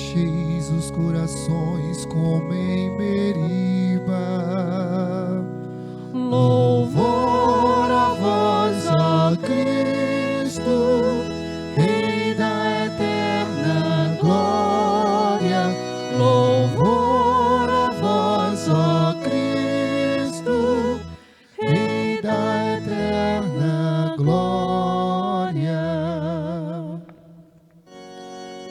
encheis os corações como em Meriba. Louvor a vós, ó Cristo, Rei da eterna glória. Louvor a vós, ó Cristo, Rei da eterna glória.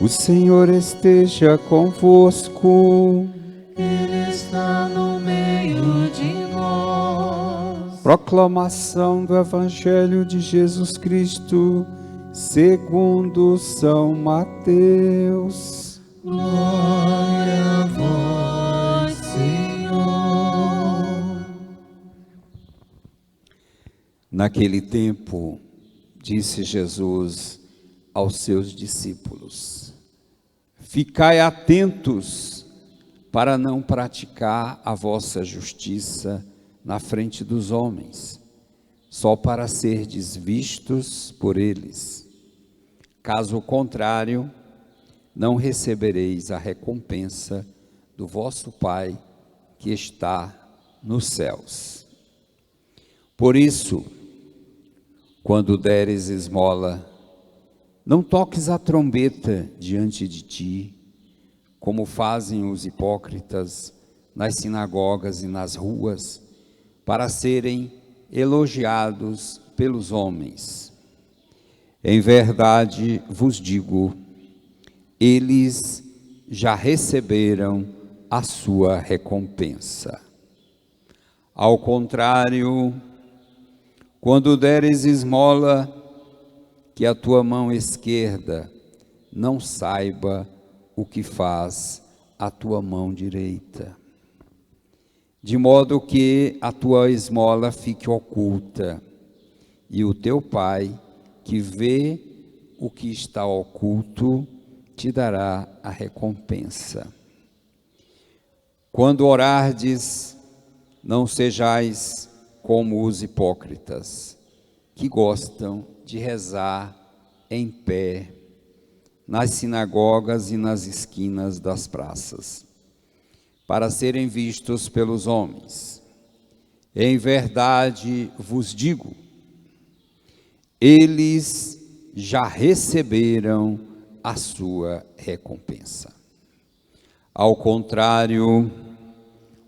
O Senhor esteja convosco. Ele está no meio de nós. Proclamação do Evangelho de Jesus Cristo, segundo São Mateus. Glória a vós, Senhor. Naquele tempo, disse Jesus aos seus discípulos: ficai atentos para não praticar a vossa justiça na frente dos homens, só para serdes vistos por eles. Caso contrário, não recebereis a recompensa do vosso Pai que está nos céus. Por isso, quando deres esmola, não toques a trombeta diante de ti, como fazem os hipócritas nas sinagogas e nas ruas, para serem elogiados pelos homens. Em verdade vos digo, eles já receberam a sua recompensa. Ao contrário, quando deres esmola, que a tua mão esquerda não saiba o que faz a tua mão direita, de modo que a tua esmola fique oculta, e o teu Pai, que vê o que está oculto, te dará a recompensa. Quando orardes, não sejais como os hipócritas, que gostam de rezar em pé nas sinagogas e nas esquinas das praças, para serem vistos pelos homens. Em verdade vos digo, eles já receberam a sua recompensa. Ao contrário,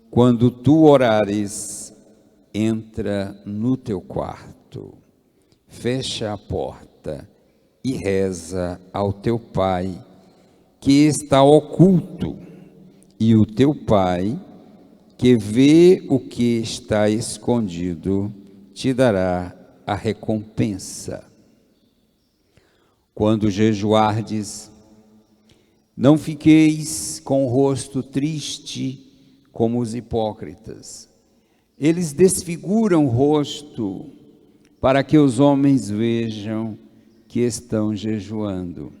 quando tu orares, entra no teu quarto, fecha a porta e reza ao teu Pai que está oculto, e o teu Pai que vê o que está escondido te dará a recompensa. Quando jejuardes, não fiqueis com o rosto triste como os hipócritas. Eles desfiguram o rosto para que os homens vejam que estão jejuando.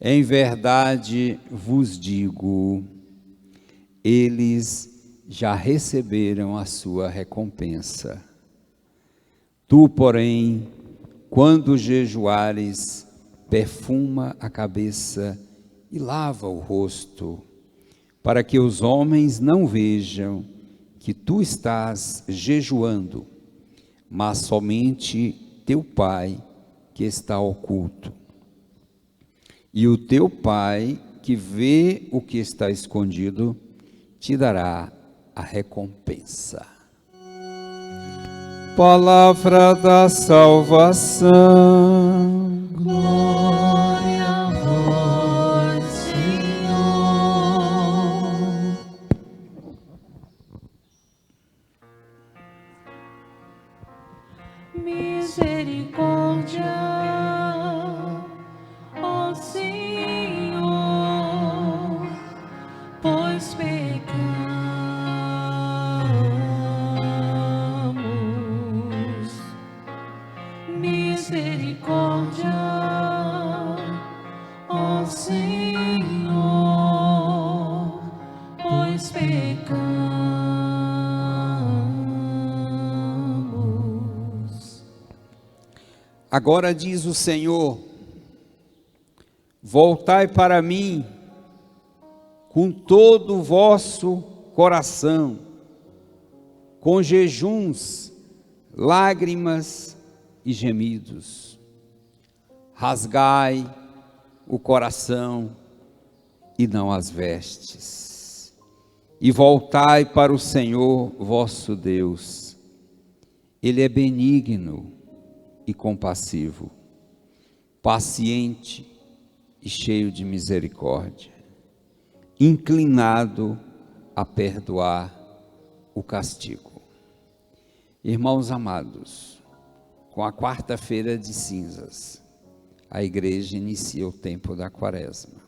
Em verdade vos digo, eles já receberam a sua recompensa. Tu, porém, quando jejuares, perfuma a cabeça e lava o rosto, para que os homens não vejam que tu estás jejuando, mas somente teu Pai que está oculto. E o teu Pai que vê o que está escondido te dará a recompensa. Palavra da salvação. Glória a vós, Senhor. Misericórdia, ó Senhor, pois pecamos. Misericórdia, ó Senhor, pois pecamos. Agora diz o Senhor: voltai para mim, com todo o vosso coração, com jejuns, lágrimas e gemidos. Rasgai o coração e não as vestes, e voltai para o Senhor vosso Deus. Ele é benigno e compassivo, paciente e cheio de misericórdia, inclinado a perdoar o castigo. Irmãos amados, com a quarta-feira de cinzas, a igreja inicia o tempo da quaresma.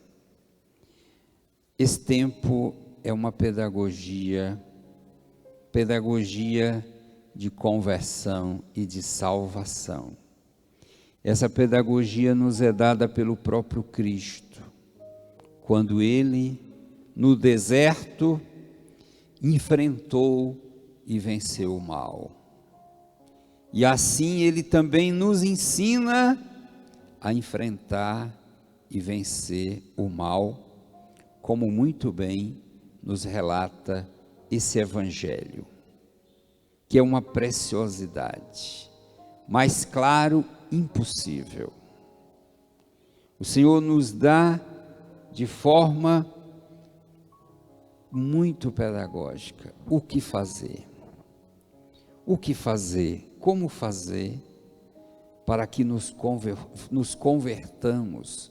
Esse tempo é uma pedagogia de conversão e de salvação. Essa pedagogia nos é dada pelo próprio Cristo, quando Ele, no deserto, enfrentou e venceu o mal. E assim Ele também nos ensina a enfrentar e vencer o mal, como muito bem nos relata esse Evangelho, que é uma preciosidade, mais claro, impossível. O Senhor nos dá de forma muito pedagógica o que fazer, como fazer para que nos convertamos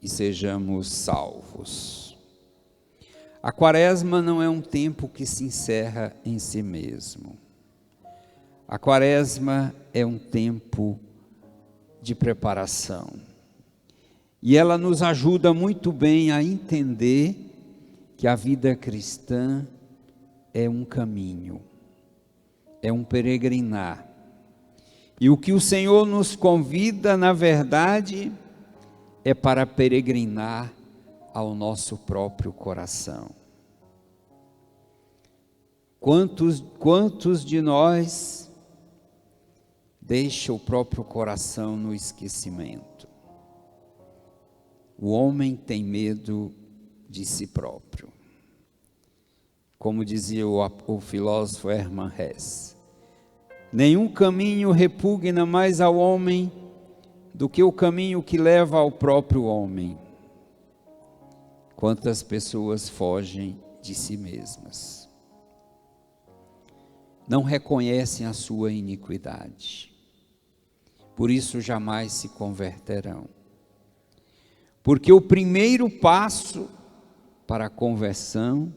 e sejamos salvos. A quaresma não é um tempo que se encerra em si mesmo. A quaresma é um tempo de preparação. E ela nos ajuda muito bem a entender que a vida cristã é um caminho, é um peregrinar. E o que o Senhor nos convida, na verdade, é para peregrinar ao nosso próprio coração. Quantos de nós deixa o próprio coração no esquecimento? O homem tem medo de si próprio. Como dizia o filósofo Hermann Hesse, nenhum caminho repugna mais ao homem do que o caminho que leva ao próprio homem. Quantas pessoas fogem de si mesmas, não reconhecem a sua iniquidade, por isso jamais se converterão. Porque o primeiro passo para a conversão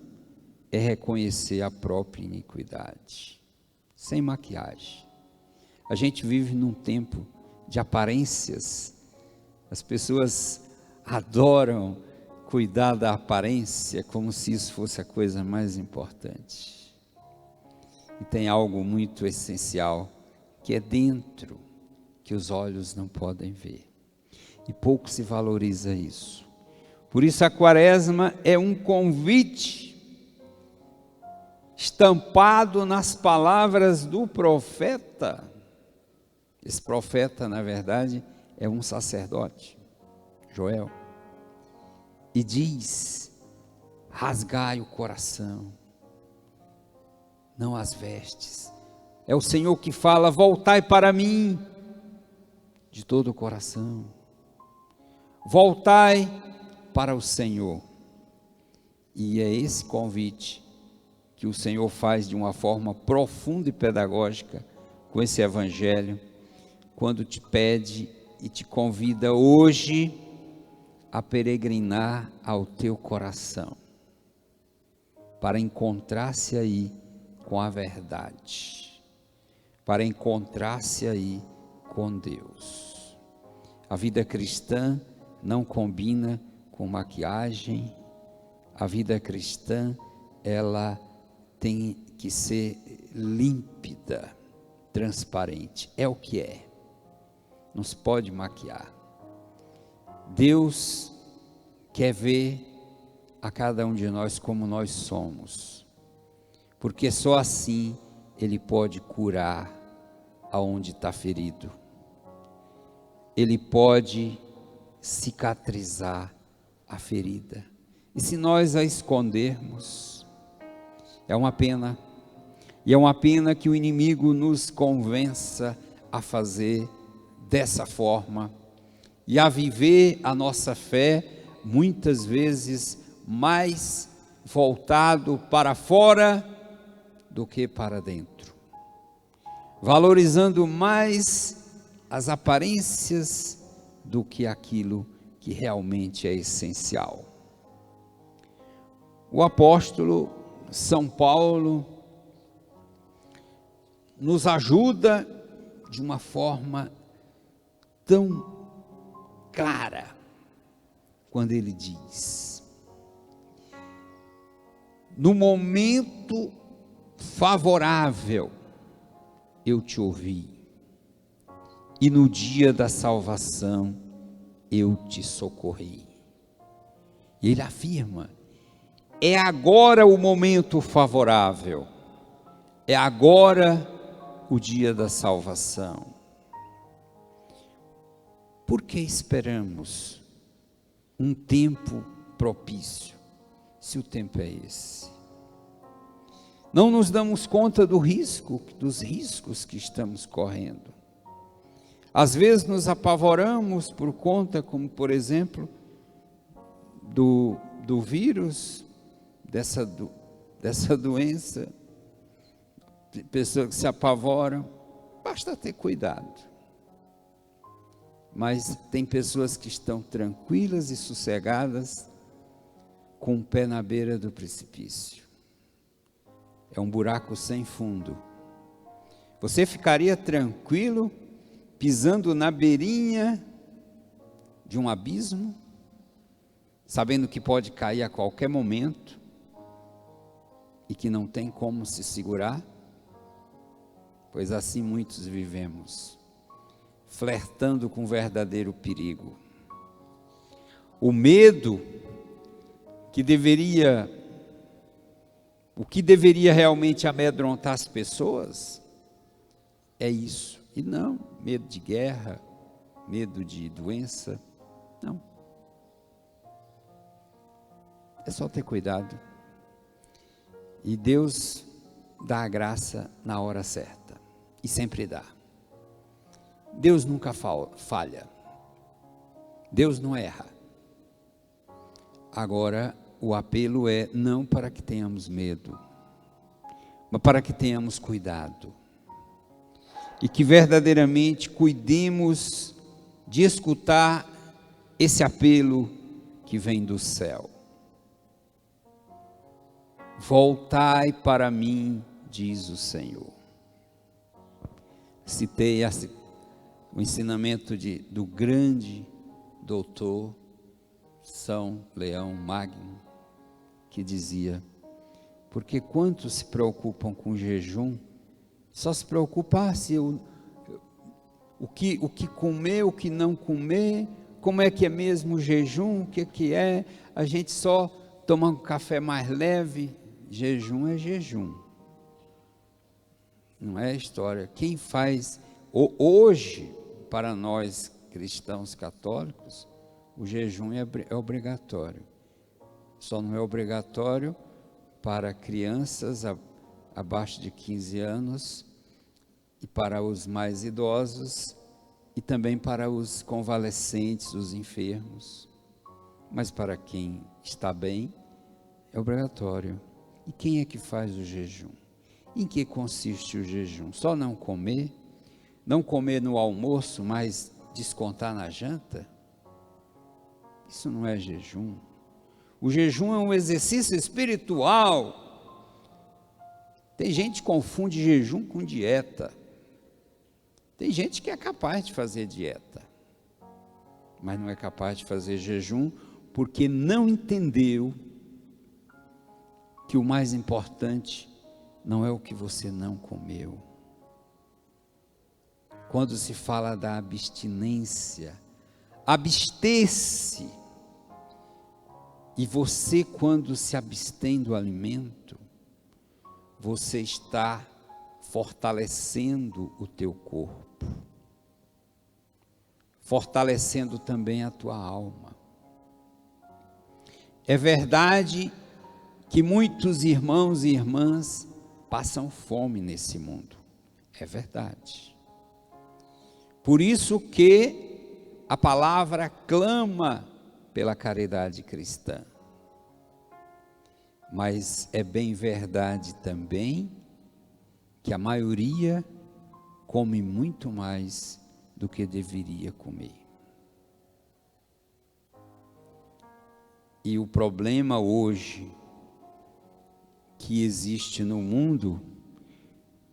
é reconhecer a própria iniquidade, sem maquiagem. A gente vive num tempo de aparências, as pessoas adoram cuidar da aparência como se isso fosse a coisa mais importante. E tem algo muito essencial que é dentro, que os olhos não podem ver. E pouco se valoriza isso. Por isso a quaresma é um convite estampado nas palavras do profeta. Esse profeta, na verdade, é um sacerdote, Joel. E diz: rasgai o coração, não as vestes. É o Senhor que fala: voltai para mim de todo o coração. Voltai para o Senhor. E é esse convite que o Senhor faz de uma forma profunda e pedagógica com esse Evangelho, quando te pede e te convida hoje a peregrinar ao teu coração, para encontrar-se aí com a verdade, para encontrar-se aí com Deus. A vida cristã não combina com maquiagem, a vida cristã, ela tem que ser límpida, transparente, é o que é, não se pode maquiar. Deus quer ver a cada um de nós como nós somos, porque só assim Ele pode curar aonde está ferido, Ele pode cicatrizar a ferida, E se nós a escondermos, é uma pena. E é uma pena que o inimigo nos convença a fazer dessa forma e a viver a nossa fé muitas vezes mais voltado para fora do que para dentro, valorizando mais as aparências do que aquilo que realmente é essencial. O apóstolo São Paulo nos ajuda de uma forma tão clara quando ele diz: no momento favorável eu te ouvi, e no dia da salvação eu te socorri. E ele afirma: é agora o momento favorável, é agora o dia da salvação. Por que esperamos um tempo propício, se o tempo é esse? Não nos damos conta dos riscos que estamos correndo. Às vezes nos apavoramos por conta, como por exemplo, do vírus, dessa doença. Pessoas que se apavoram, basta ter cuidado. Mas tem pessoas que estão tranquilas e sossegadas, com o pé na beira do precipício. É um buraco sem fundo. Você ficaria tranquilo, pisando na beirinha de um abismo, sabendo que pode cair a qualquer momento, e que não tem como se segurar? Pois assim muitos vivemos, flertando com o verdadeiro perigo. O medo o que deveria realmente amedrontar as pessoas é isso. E não medo de guerra, medo de doença, não. É só ter cuidado. E Deus dá a graça na hora certa. E sempre dá. Deus nunca falha. Deus não erra. Agora, o apelo é não para que tenhamos medo, mas para que tenhamos cuidado. E que verdadeiramente cuidemos de escutar esse apelo que vem do céu. Voltai para mim, diz o Senhor. Citei o ensinamento do grande doutor São Leão Magno, que dizia: porque quantos se preocupam com jejum, só se preocupar se o que comer, o que não comer, como é que é mesmo o jejum, o que é, a gente só toma um café mais leve. Jejum é jejum, não é história. Quem faz hoje, para nós cristãos católicos, o jejum é obrigatório. Só não é obrigatório para crianças abaixo de 15 anos e para os mais idosos e também para os convalescentes, os enfermos. Mas para quem está bem, é obrigatório. E quem é que faz o jejum? Em que consiste o jejum? Só não comer? Não comer no almoço, mas descontar na janta? Isso não é jejum. O jejum é um exercício espiritual. Tem gente que confunde jejum com dieta. Tem gente que é capaz de fazer dieta, mas não é capaz de fazer jejum porque não entendeu que o mais importante não é o que você não comeu. Quando se fala da abstinência, abster-se. E você, quando se abstém do alimento, você está fortalecendo o teu corpo, fortalecendo também a tua alma. É verdade que muitos irmãos e irmãs passam fome nesse mundo. É verdade. Por isso que a palavra clama pela caridade cristã. Mas é bem verdade também que a maioria come muito mais do que deveria comer. E o problema hoje que existe no mundo,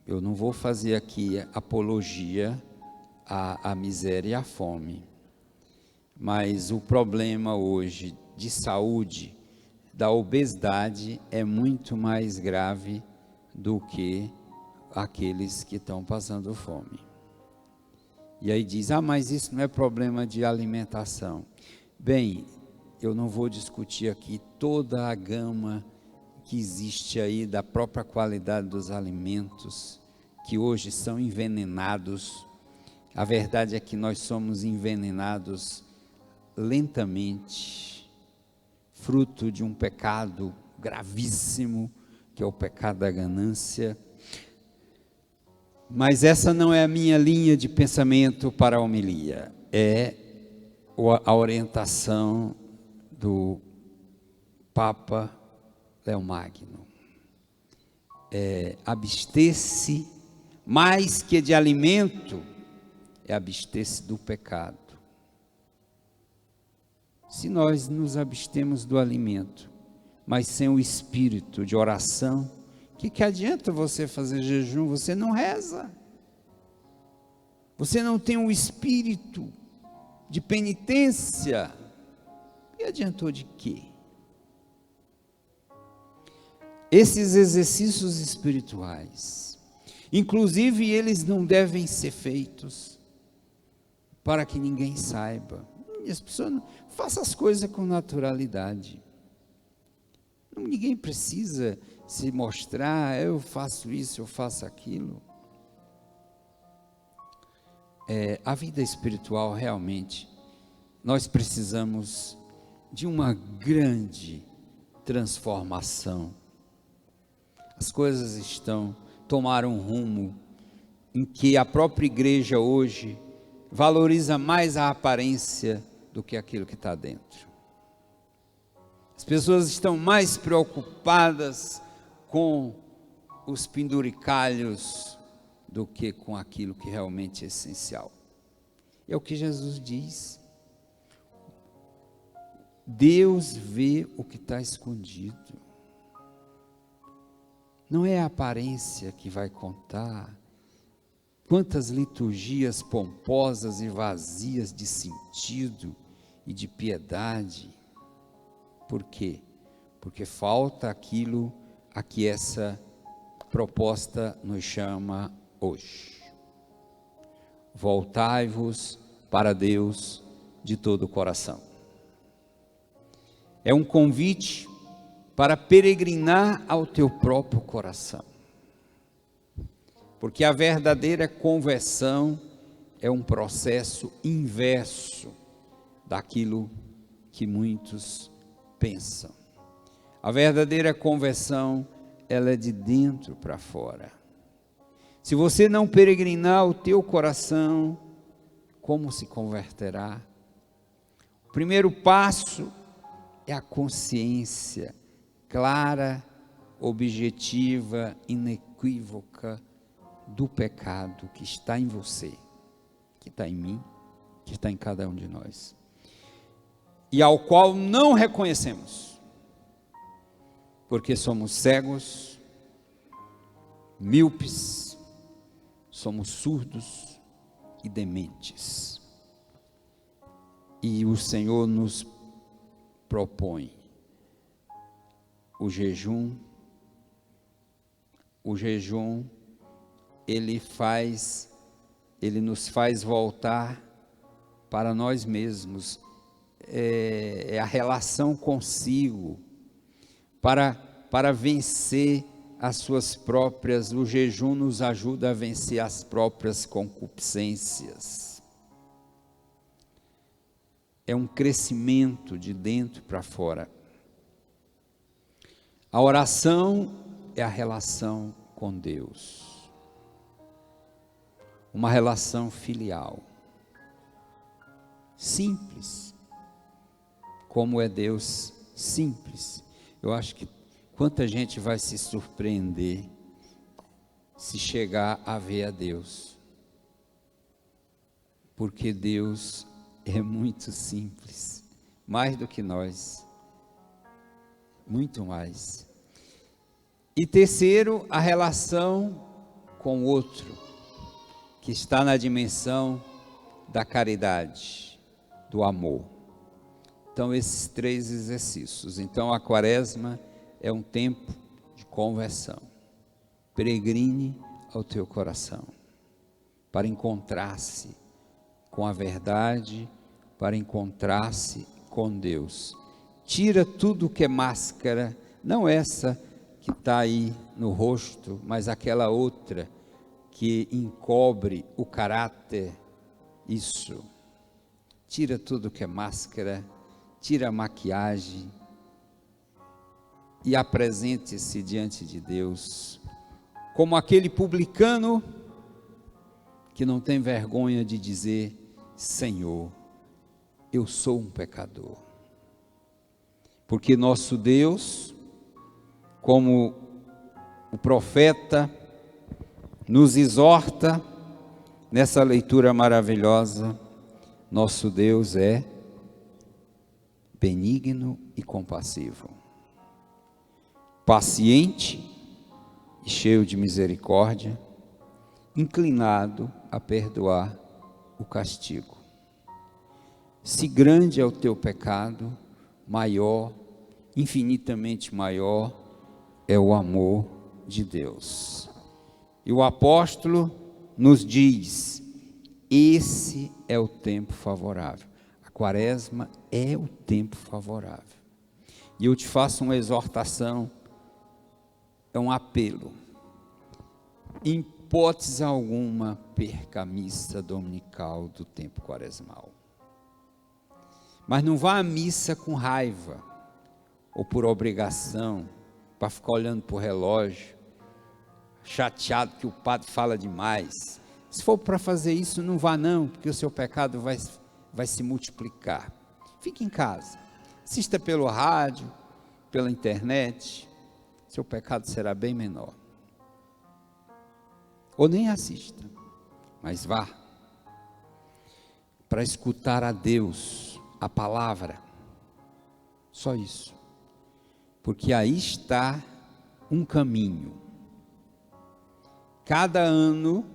eu não vou fazer aqui apologia à miséria e à fome, mas o problema hoje de saúde, da obesidade, é muito mais grave do que aqueles que estão passando fome. E aí diz, mas isso não é problema de alimentação. Bem, eu não vou discutir aqui toda a gama que existe aí da própria qualidade dos alimentos, que hoje são envenenados. A verdade é que nós somos envenenados lentamente, fruto de um pecado gravíssimo, que é o pecado da ganância. Mas essa não é a minha linha de pensamento para a homilia, é a orientação do Papa Leão Magno. Abster-se, mais que de alimento, é abster-se do pecado. Se nós nos abstemos do alimento, mas sem o espírito de oração, o que adianta você fazer jejum? Você não reza. Você não tem um espírito de penitência. E adiantou de quê? Esses exercícios espirituais, inclusive eles não devem ser feitos para que ninguém saiba. E as pessoas não façam as coisas com naturalidade. Ninguém precisa se mostrar, eu faço isso, eu faço aquilo. A vida espiritual realmente, nós precisamos de uma grande transformação. As coisas tomaram um rumo em que a própria igreja hoje valoriza mais a aparência do que aquilo que está dentro. As pessoas estão mais preocupadas com os penduricalhos do que com aquilo que realmente é essencial. É o que Jesus diz. Deus vê o que está escondido. Não é a aparência que vai contar. Quantas liturgias pomposas e vazias de sentido e de piedade. Por quê? Porque falta aquilo a que essa proposta nos chama hoje. Voltai-vos para Deus de todo o coração. É um convite para peregrinar ao teu próprio coração. Porque a verdadeira conversão é um processo inverso daquilo que muitos pensam. A verdadeira conversão, ela é de dentro para fora. Se você não peregrinar o teu coração, como se converterá? O primeiro passo é a consciência clara, objetiva, inequívoca do pecado que está em você, que está em mim, que está em cada um de nós, e ao qual não reconhecemos, porque somos cegos, míopes, somos surdos e dementes. E o Senhor nos propõe o jejum. O jejum, ele nos faz voltar para nós mesmos, é a relação consigo, para vencer as suas próprias, o jejum nos ajuda a vencer as próprias concupiscências. É um crescimento de dentro para fora. A oração é a relação com Deus, uma relação filial, simples, como é Deus simples. Eu acho que quanta gente vai se surpreender se chegar a ver a Deus, porque Deus é muito simples, mais do que nós, muito mais. E terceiro, a relação com o outro, que está na dimensão da caridade, do amor. Então, esses 3 exercícios. Então, a quaresma é um tempo de conversão. Peregrine ao teu coração, para encontrar-se com a verdade, para encontrar-se com Deus. Tira tudo que é máscara, não essa que está aí no rosto, mas aquela outra que encobre o caráter. Isso. Tira tudo que é máscara, tira a maquiagem e apresente-se diante de Deus como aquele publicano que não tem vergonha de dizer: Senhor, eu sou um pecador. Porque nosso Deus, como o profeta nos exorta nessa leitura maravilhosa, nosso Deus é benigno e compassivo, paciente e cheio de misericórdia, inclinado a perdoar o castigo. Se grande é o teu pecado, maior, infinitamente maior, é o amor de Deus. E o apóstolo nos diz: esse é o tempo favorável. A quaresma é o tempo favorável. E eu te faço uma exortação, é um apelo. Em hipótese alguma, perca a missa dominical do tempo quaresmal. Mas não vá à missa com raiva, ou por obrigação, para ficar olhando para o relógio, chateado que o padre fala demais. Se for para fazer isso, não vá não, porque o seu pecado vai se multiplicar. Fique em casa, assista pelo rádio, pela internet, seu pecado será bem menor. Ou nem assista, mas vá para escutar a Deus, a palavra, só isso, porque aí está um caminho. Cada ano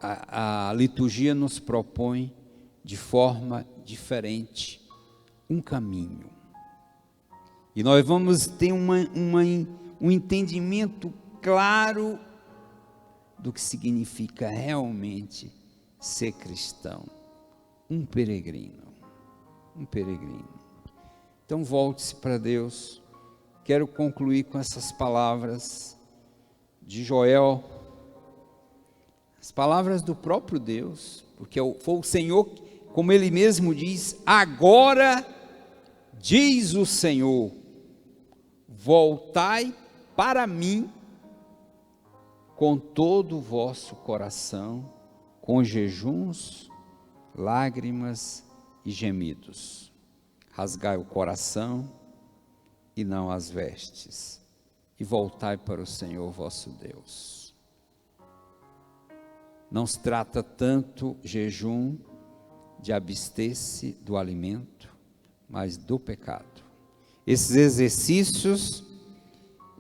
a liturgia nos propõe de forma diferente um caminho, e nós vamos ter um entendimento claro do que significa realmente ser cristão, um peregrino. Então volte-se para Deus. Quero concluir com essas palavras de Joel, as palavras do próprio Deus, porque foi o Senhor, como Ele mesmo diz: agora diz o Senhor, voltai para mim com todo o vosso coração, com jejuns, lágrimas e gemidos. Rasgai o coração e não as vestes, e voltai para o Senhor vosso Deus. Não se trata tanto jejum de abster-se do alimento, mas do pecado. Esses exercícios,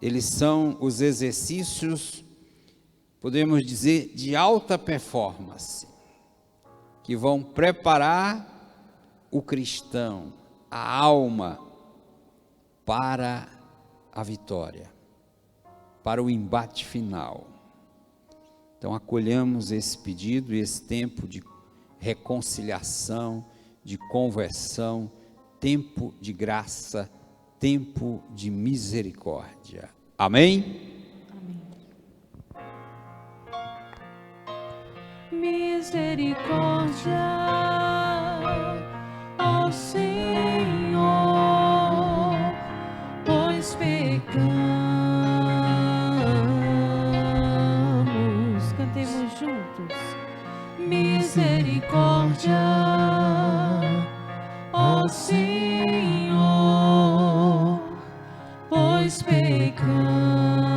eles são os exercícios, podemos dizer, de alta performance, que vão preparar o cristão, a alma, para a vitória, para o embate final. Então acolhamos esse pedido e esse tempo de reconciliação, de conversão, tempo de graça, tempo de misericórdia. Amém? Misericórdia, ó Senhor, pois pois pecamos. Cantemos juntos. Misericórdia, ó Senhor, pois pecamos.